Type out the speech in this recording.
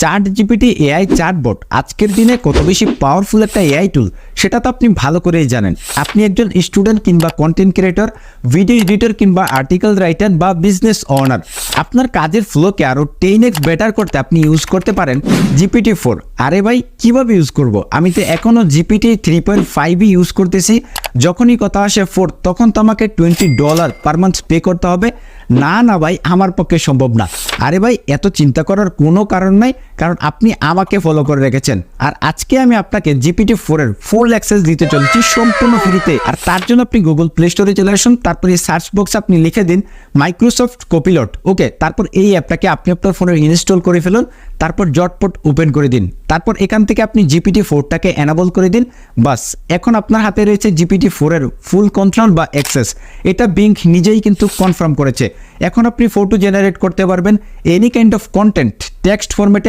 ChatGPT AI chatbot আজকের দিনে কত বেশি পাওয়ারফুল একটা এআই টুল সেটা তো আপনি ভালো করেই জানেন। আপনি একজন স্টুডেন্ট কিংবা কন্টেন্ট ক্রিয়েটর, ভিডিও এডিটর কিংবা আর্টিকেল রাইটার বা বিজনেস ওনার, আপনার কাজের ফ্লোকে আরও 10x বেটার করতে আপনি ইউজ করতে পারেন GPT-4। আরে ভাই কিভাবে ইউজ করব? আমি তো এখনও GPT 3.5 ইউজ করতেছি। যখনই কথা আসে 4 তখন তো আমাকে $20 পার মান্থ পে করতে হবে। না ভাই, আমার পক্ষে সম্ভব না। আরে ভাই, এত চিন্তা করার কোনো কারণ নাই, কারণ আপনি আমাকে ফলো করে রেখেছেন। আর আজকে আমি আপনাকে GPT-4 এর ফুল অ্যাক্সেস দিতে চলেছি সম্পূর্ণ ফ্রিতে। আর তার জন্য আপনি গুগল প্লে স্টোরে চলে আসুন, তারপরে সার্চ বক্সে আপনি লিখে দিন মাইক্রোসফট কোপিলট। ওকে, তারপর এই অ্যাপটাকে আপনি আপনার ফোনে ইনস্টল করে ফেলুন, তারপর জটপট ওপেন করে দিন। তারপর এখান থেকে আপনি GPT-4টাকে এনাবল করে দিন। বাস, এখন আপনার হাতে রয়েছে GPT-4 এর ফুল কন্ট্রোল বা অ্যাক্সেস। এটা বিং নিজেই কিন্তু কনফার্ম করেছে। এখন আপনি ফটো জেনারেট করতে পারবেন, any kind of content text ফরম্যাটে